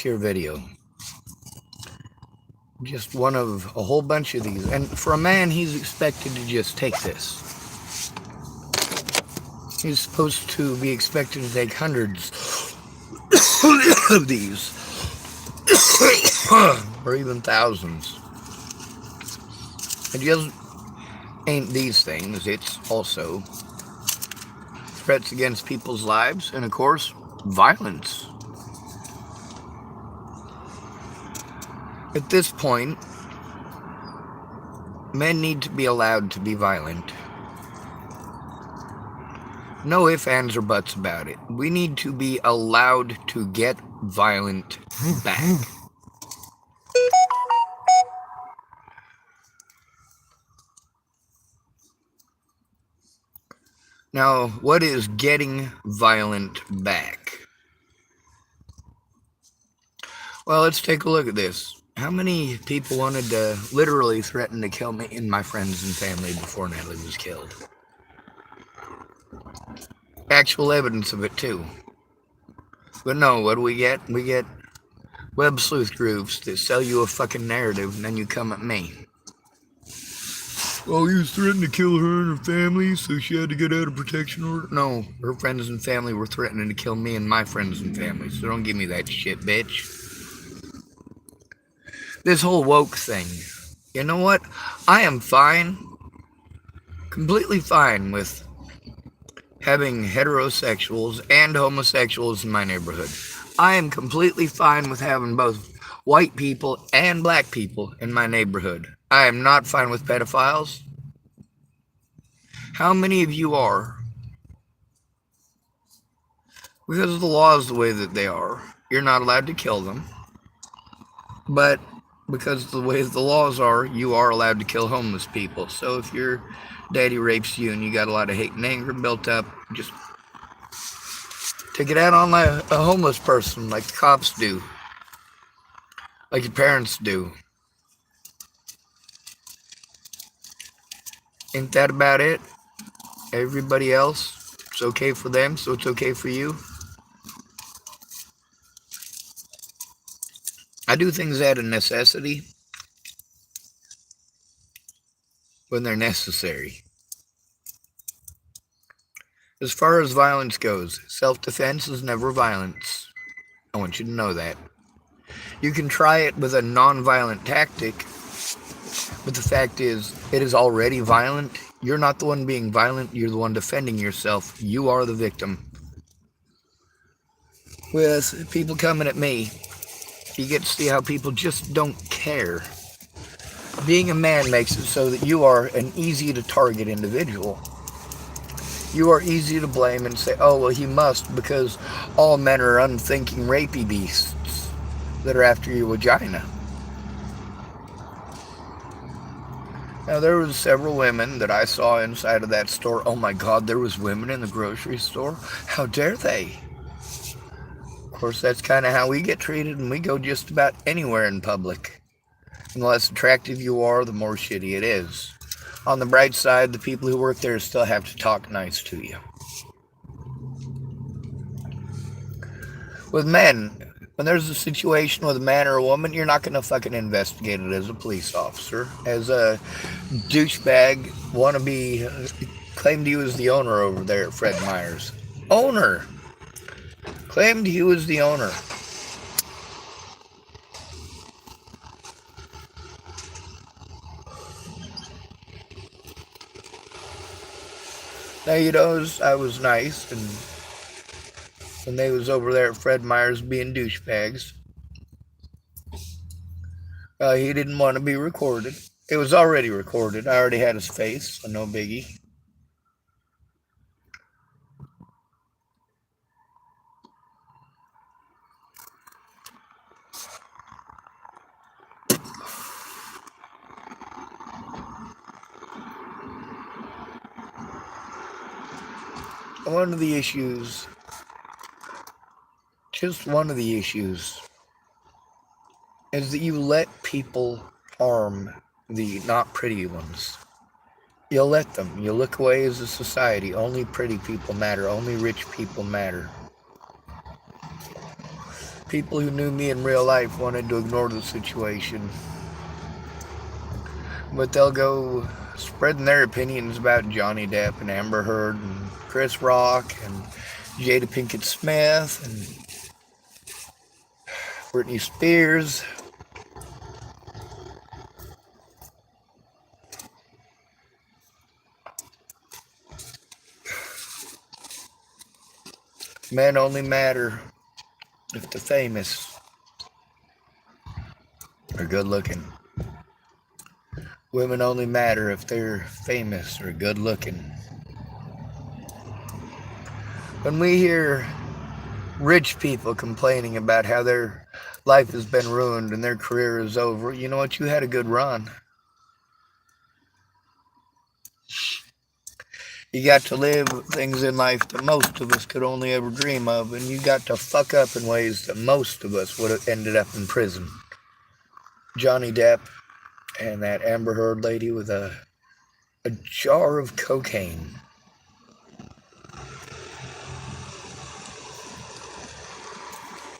here video. Just one of a whole bunch of these. And for a man, he's expected to just take this. He's supposed to be expected to take hundreds of these. Or even thousands. It just ain't these things. It's also threats against people's lives and, of course, violence. At this point, men need to be allowed to be violent. No ifs, ands, or buts about it. We need to be allowed to get violent back. Now, what is getting violent back? Well, let's take a look at this. How many people wanted to literally threaten to kill me and my friends and family before Natalie was killed? Actual evidence of it, too. But no, what do we get? We get web sleuth groups that sell you a fucking narrative, and then you come at me. Oh, he was threatening to kill her and her family, so she had to get out of protection order? No, her friends and family were threatening to kill me and my friends and family, so don't give me that shit, bitch. This whole woke thing. You know what? I am fine, completely fine with having heterosexuals and homosexuals in my neighborhood. I am completely fine with having both white people and black people in my neighborhood. I am not fine with pedophiles. How many of you are? Because the law is the way that they are. You're not allowed to kill them. But because the way the laws are, you are allowed to kill homeless people. So if your daddy rapes you and you got a lot of hate and anger built up, just take it out on a homeless person like the cops do. Like your parents do. Ain't that about it? Everybody else, it's okay for them, so it's okay for you. I do things out of necessity when they're necessary. As far as violence goes, self-defense is never violence. I want you to know that. You can try it with a non-violent tactic, but the fact is, it is already violent. You're not the one being violent, you're the one defending yourself. You are the victim. With people coming at me, you get to see how people just don't care. Being a man makes it so that you are an easy to target individual. You are easy to blame and say, oh, well, he must, because all men are unthinking rapey beasts that are after your vagina. Now, there was several women that I saw inside of that store. Oh my God, there was women in the grocery store? How dare they? Of course, that's kind of how we get treated, and we go just about anywhere in public. And the less attractive you are, the more shitty it is. On the bright side, the people who work there still have to talk nice to you. With men, when there's a situation with a man or a woman, you're not going to fucking investigate it as a police officer. As a douchebag wannabe claimed he was the owner over there at Fred Meyer's. Owner! Claimed he was the owner. Now, you know, I was nice, and when they was over there at Fred Meyer's being douchebags, he didn't want to be recorded. It was already recorded. I already had his face, so no biggie. One of the issues, just one of the issues, is that you let people harm the not pretty ones. You'll let them. You look away as a society. Only pretty people matter. Only rich people matter. People who knew me in real life wanted to ignore the situation, but they'll go spreading their opinions about Johnny Depp and Amber Heard and Chris Rock and Jada Pinkett Smith and Britney Spears. Men only matter if the famous are good looking. Women only matter if they're famous or good looking. When we hear rich people complaining about how their life has been ruined and their career is over, you know what? You had a good run. You got to live things in life that most of us could only ever dream of, and you got to fuck up in ways that most of us would have ended up in prison. Johnny Depp and that Amber Heard lady with a jar of cocaine.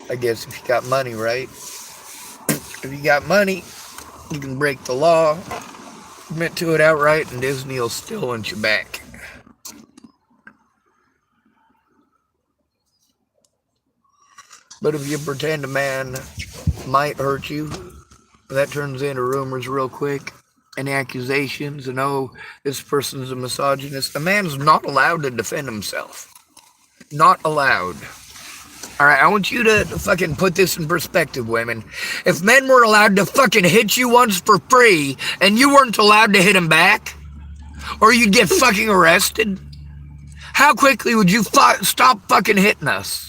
I guess if you got money, right? If you got money, you can break the law, admit to it outright, and Disney will still want you back. But if you pretend a man might hurt you, that turns into rumors real quick and accusations, and oh, this person's a misogynist. A man's not allowed to defend himself. Not allowed. All right, I want you to fucking put this in perspective, women. If men were allowed to fucking hit you once for free and you weren't allowed to hit them back, or you'd get fucking arrested, how quickly would you stop fucking hitting us?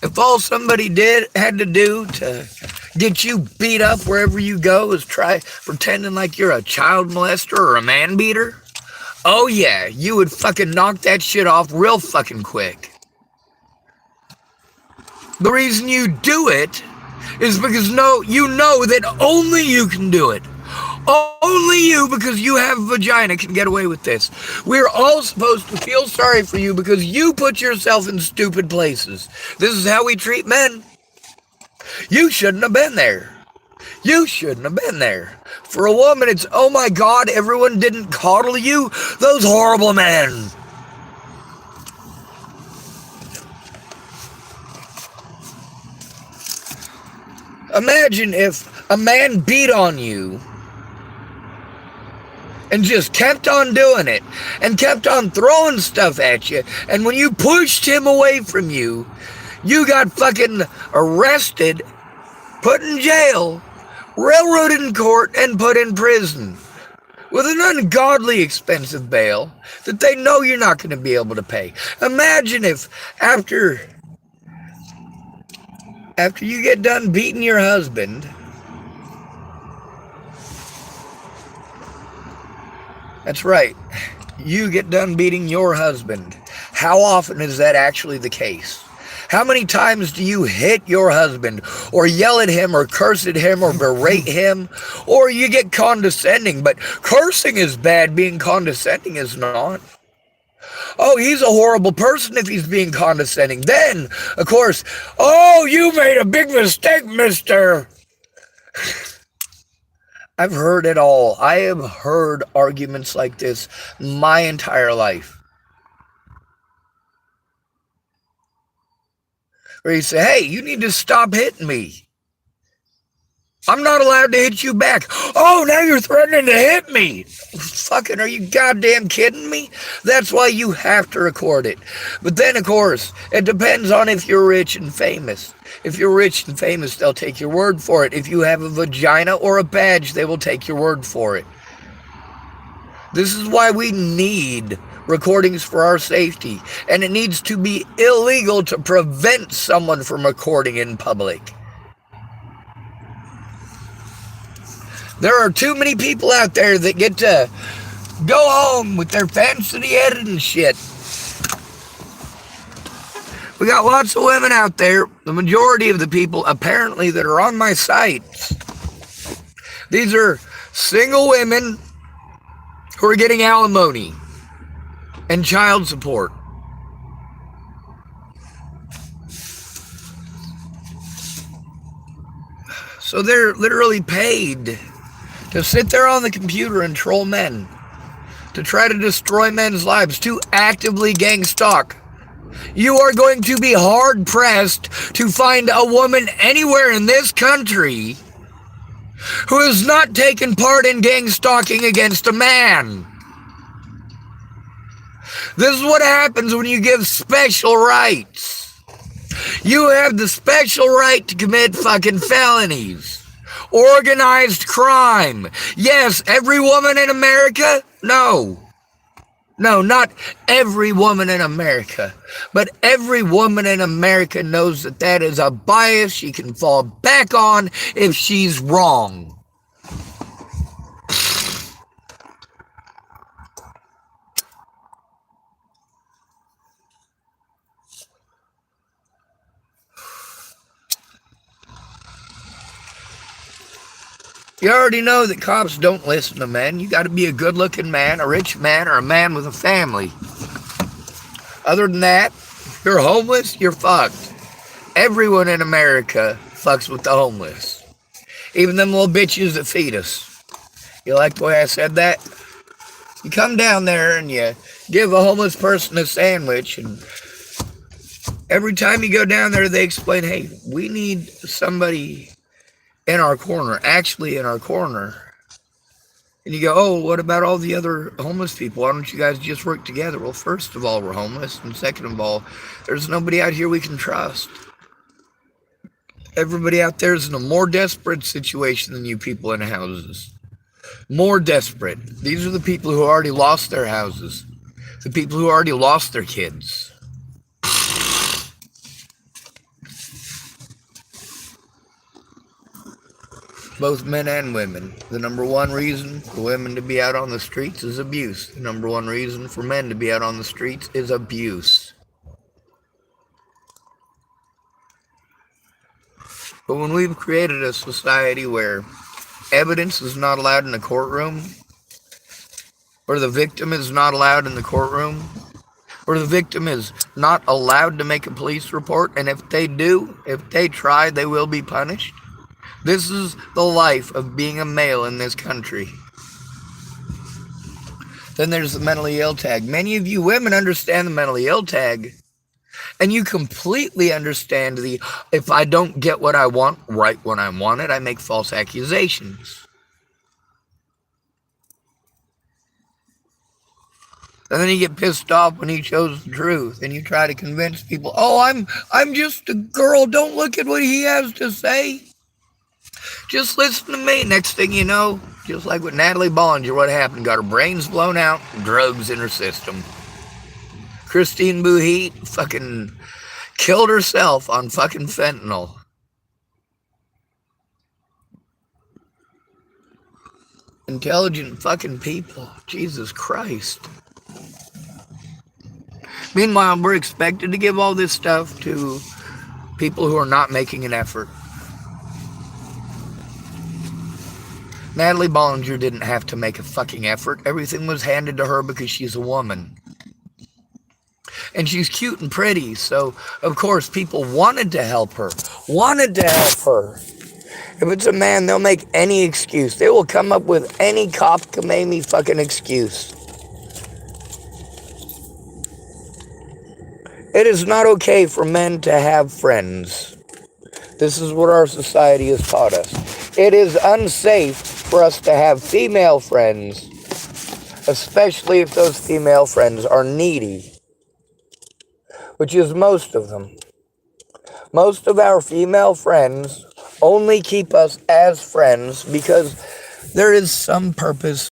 If all somebody had to do to get you beat up wherever you go is try pretending like you're a child molester or a man beater, oh yeah, you would fucking knock that shit off real fucking quick. The reason you do it is because you know that only you can do it. Only you, because you have a vagina, can get away with this. We're all supposed to feel sorry for you because you put yourself in stupid places. This is how we treat men. You shouldn't have been there. You shouldn't have been there. For a woman, it's, oh my God, everyone didn't coddle you? Those horrible men. Imagine if a man beat on you and just kept on doing it and kept on throwing stuff at you, and when you pushed him away from you, you got fucking arrested, put in jail, railroaded in court, and put in prison with an ungodly expensive bail that they know you're not going to be able to pay. Imagine if after you get done beating your husband, that's right, you get done beating your husband. How often is that actually the case? How many times do you hit your husband, or yell at him, or curse at him, or berate him, or you get condescending? But cursing is bad, being condescending is not. Oh, he's a horrible person if he's being condescending. Then, of course, oh, you made a big mistake, mister. I've heard it all. I have heard arguments like this my entire life. Where you say, hey, you need to stop hitting me. I'm not allowed to hit you back. Oh, now you're threatening to hit me. Fucking, are you goddamn kidding me? That's why you have to record it. But then, of course, it depends on if you're rich and famous. If you're rich and famous, they'll take your word for it. If you have a vagina or a badge, they will take your word for it. This is why we need recordings for our safety. And it needs to be illegal to prevent someone from recording in public. There are too many people out there that get to go home with their fancy editing shit. We got lots of women out there, the majority of the people apparently that are on my sites. These are single women who are getting alimony and child support. So they're literally paid to sit there on the computer and troll men, to try to destroy men's lives, to actively gang stalk. You are going to be hard pressed to find a woman anywhere in this country who has not taken part in gang stalking against a man. This is what happens when you give special rights. You have the special right to commit fucking felonies. Organized crime. Yes, every woman in America? No. No, not every woman in America. But every woman in America knows that that is a bias she can fall back on if she's wrong. You already know that cops don't listen to men. You got to be a good-looking man, a rich man, or a man with a family. Other than that, if you're homeless, you're fucked. Everyone in America fucks with the homeless. Even them little bitches that feed us. You like the way I said that? You come down there and you give a homeless person a sandwich, and every time you go down there, they explain, hey, we need somebody in our corner, actually in our corner. And you go, oh, what about all the other homeless people? Why don't you guys just work together? Well, first of all, we're homeless. And second of all, there's nobody out here we can trust. Everybody out there is in a more desperate situation than you people in houses. More desperate. These are the people who already lost their houses. The people who already lost their kids. Both men and women. The number one reason for women to be out on the streets is abuse. The number one reason for men to be out on the streets is abuse. But when we've created a society where evidence is not allowed in the courtroom, where the victim is not allowed in the courtroom, where the victim is not allowed to make a police report, and if they do, if they try, they will be punished. This is the life of being a male in this country. Then there's the mentally ill tag. Many of you women understand the mentally ill tag, and you completely understand the, if I don't get what I want right when I want it, I make false accusations. And then you get pissed off when he shows the truth, and you try to convince people, oh, I'm just a girl, don't look at what he has to say. Just listen to me. Next thing you know, just like with Natalie Bollinger, what happened? Got her brains blown out, drugs in her system. Christine Bouhit fucking killed herself on fucking fentanyl. Intelligent fucking people. Jesus Christ. Meanwhile, we're expected to give all this stuff to people who are not making an effort. Natalie Bollinger didn't have to make a fucking effort. Everything was handed to her because she's a woman. And she's cute and pretty, so of course people wanted to help her. If it's a man, they'll make any excuse. They will come up with any cockamamie fucking excuse. It is not okay for men to have friends. This is what our society has taught us. It is unsafe for us to have female friends, especially if those female friends are needy, which is most of them. Most of our female friends only keep us as friends because there is some purpose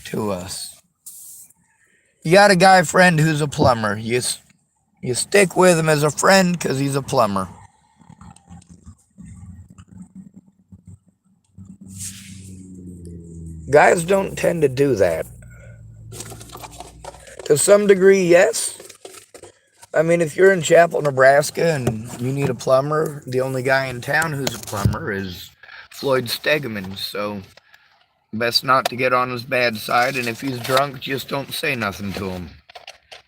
to us. You got a guy friend who's a plumber. You stick with him as a friend because he's a plumber. Guys don't tend to do that. To some degree, yes. I mean, if you're in Chapel, Nebraska, and you need a plumber, the only guy in town who's a plumber is Floyd Stegeman, so best not to get on his bad side, and if he's drunk, just don't say nothing to him.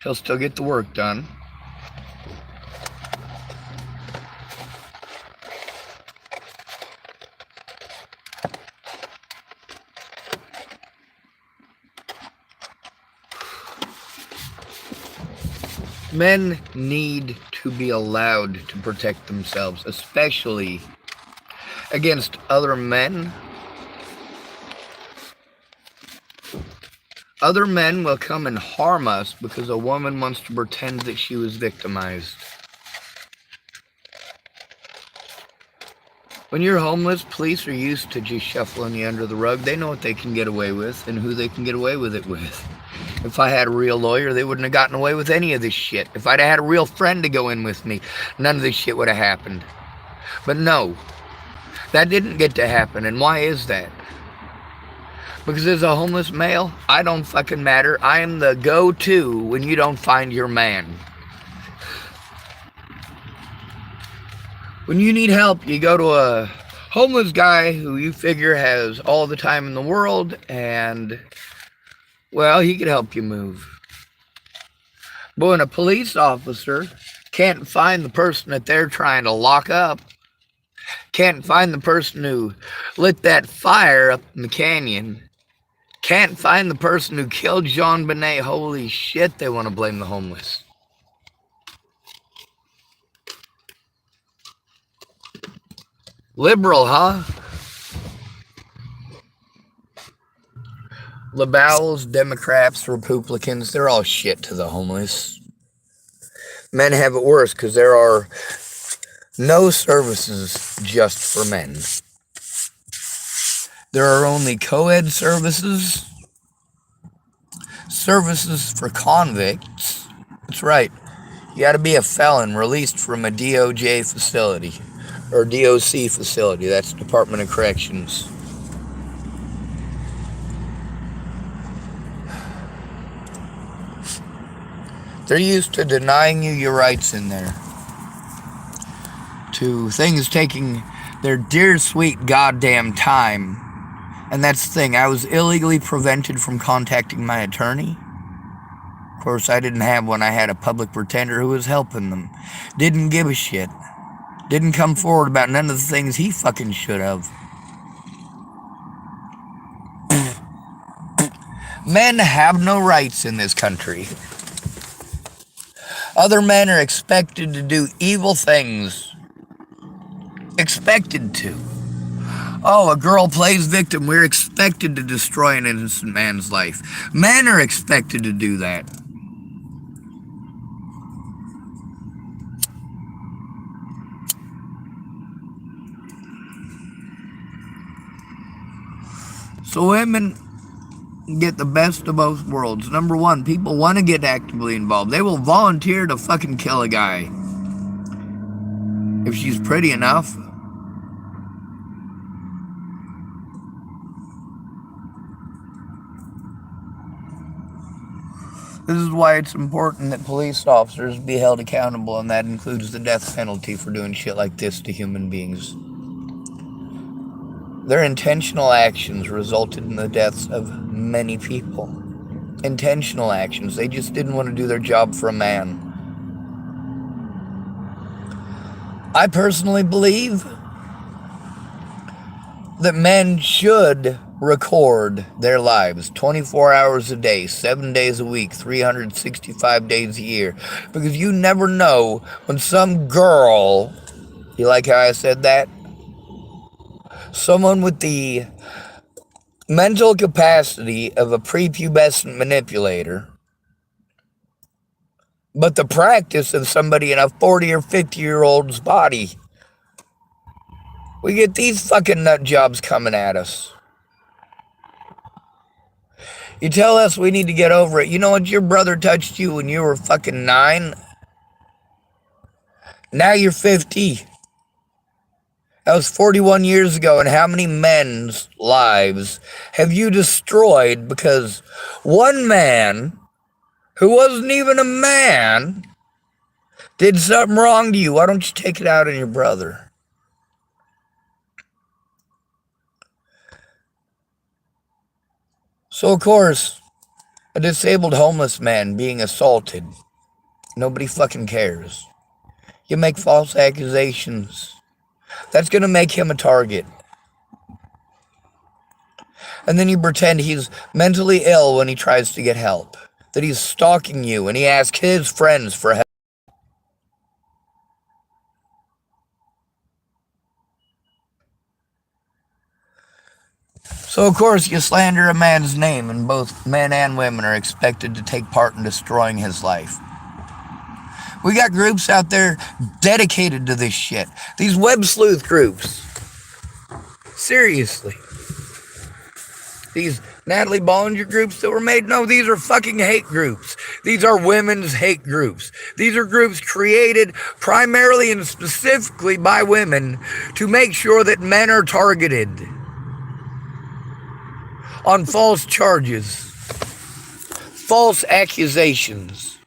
He'll still get the work done. Men need to be allowed to protect themselves, especially against other men. Other men will come and harm us because a woman wants to pretend that she was victimized. When you're homeless, police are used to just shuffling you under the rug. They know what they can get away with and who they can get away with it with. If I had a real lawyer, they wouldn't have gotten away with any of this shit. If I'd had a real friend to go in with me, none of this shit would have happened. But no, that didn't get to happen. And why is that? Because as a homeless male, I don't fucking matter. I am the go-to when you don't find your man. When you need help, you go to a homeless guy who you figure has all the time in the world and, well, he could help you move. But when a police officer can't find the person that they're trying to lock up, can't find the person who lit that fire up in the canyon, can't find the person who killed Jean Bonnet, holy shit, they want to blame the homeless. Liberal, huh? Liberals, Democrats, Republicans, they're all shit to the homeless. Men have it worse because there are no services just for men. There are only co-ed services, services for convicts. That's right. You got to be a felon released from a DOJ facility. Or DOC facility, that's Department of Corrections. They're used to denying you your rights in there. To things taking their dear sweet goddamn time. And that's the thing, I was illegally prevented from contacting my attorney. Of course, I didn't have one. I had a public pretender who was helping them. Didn't give a shit. Didn't come forward about none of the things he fucking should have. Men have no rights in this country. Other men are expected to do evil things. Expected to. Oh, a girl plays victim. We're expected to destroy an innocent man's life. Men are expected to do that. So women get the best of both worlds. Number one, people want to get actively involved. They will volunteer to fucking kill a guy. If she's pretty enough. This is why it's important that police officers be held accountable, and that includes the death penalty for doing shit like this to human beings. Their intentional actions resulted in the deaths of many people. Intentional actions. They just didn't want to do their job for a man. I personally believe that men should record their lives 24 hours a day, 7 days a week, 365 days a year. Because you never know when some girl, you like how I said that? Someone with the mental capacity of a prepubescent manipulator, but the practice of somebody in a 40 or 50-year-old's body. We get these fucking nut jobs coming at us. You tell us we need to get over it. You know what? Your brother touched you when you were fucking 9. Now you're 50. That was 41 years ago, and how many men's lives have you destroyed because one man, who wasn't even a man, did something wrong to you? Why don't you take it out on your brother? So, of course, a disabled homeless man being assaulted, nobody fucking cares. You make false accusations. That's going to make him a target. And then you pretend he's mentally ill when he tries to get help. That he's stalking you and he asks his friends for help. So, of course, you slander a man's name, and both men and women are expected to take part in destroying his life. We got groups out there dedicated to this shit. These web sleuth groups. Seriously. These Natalie Bollinger groups that were made, no, these are fucking hate groups. These are women's hate groups. These are groups created primarily and specifically by women to make sure that men are targeted on false charges, false accusations,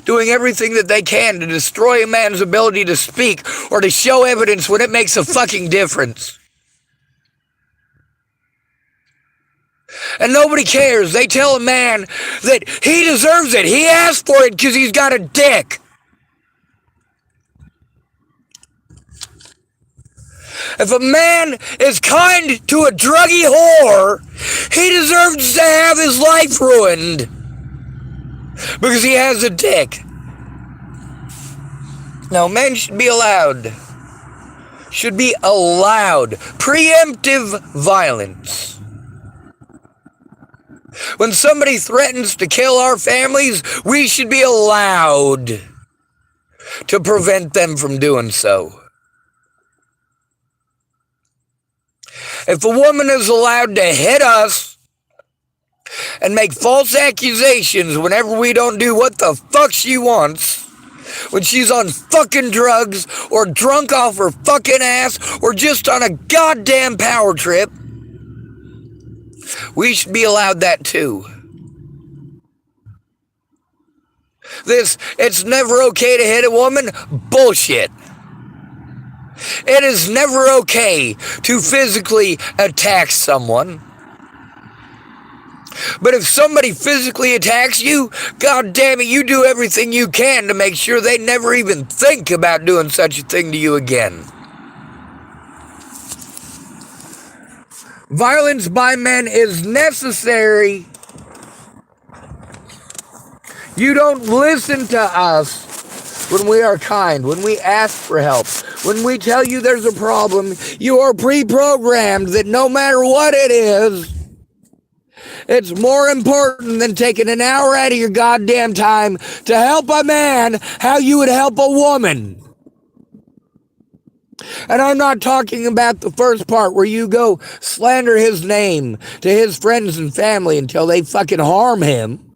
doing everything that they can to destroy a man's ability to speak or to show evidence when it makes a fucking difference. And nobody cares. They tell a man that he deserves it. He asked for it because he's got a dick. If a man is kind to a druggy whore, he deserves to have his life ruined because he has a dick. No, men should be allowed preemptive violence. When somebody threatens to kill our families, we should be allowed to prevent them from doing so. If a woman is allowed to hit us and make false accusations whenever we don't do what the fuck she wants, when she's on fucking drugs or drunk off her fucking ass or just on a goddamn power trip, we should be allowed that too. It's never okay to hit a woman? Bullshit. It is never okay to physically attack someone. But if somebody physically attacks you, god damn it, you do everything you can to make sure they never even think about doing such a thing to you again. Violence by men is necessary. You don't listen to us when we are kind, when we ask for help, when we tell you there's a problem. You are pre-programmed that no matter what it is, it's more important than taking an hour out of your goddamn time to help a man how you would help a woman. And I'm not talking about the first part where you go slander his name to his friends and family until they fucking harm him.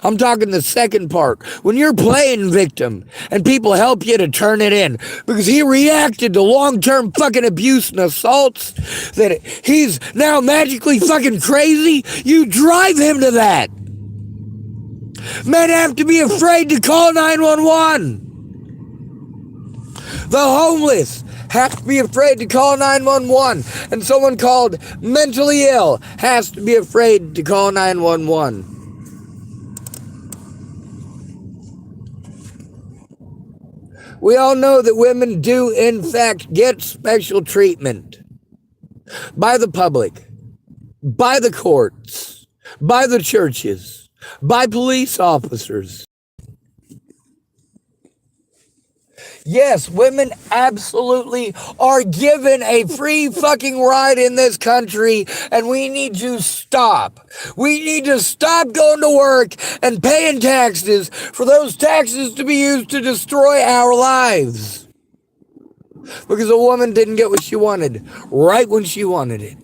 I'm talking the second part, when you're playing victim and people help you to turn it in because he reacted to long-term fucking abuse and assaults, that he's now magically fucking crazy. You drive him to that. Men have to be afraid to call 911. The homeless have to be afraid to call 911. And someone called mentally ill has to be afraid to call 911. We all know that women do, in fact, get special treatment by the public, by the courts, by the churches, by police officers. Yes, women absolutely are given a free fucking ride in this country, and we need to stop. We need to stop going to work and paying taxes for those taxes to be used to destroy our lives. Because a woman didn't get what she wanted right when she wanted it.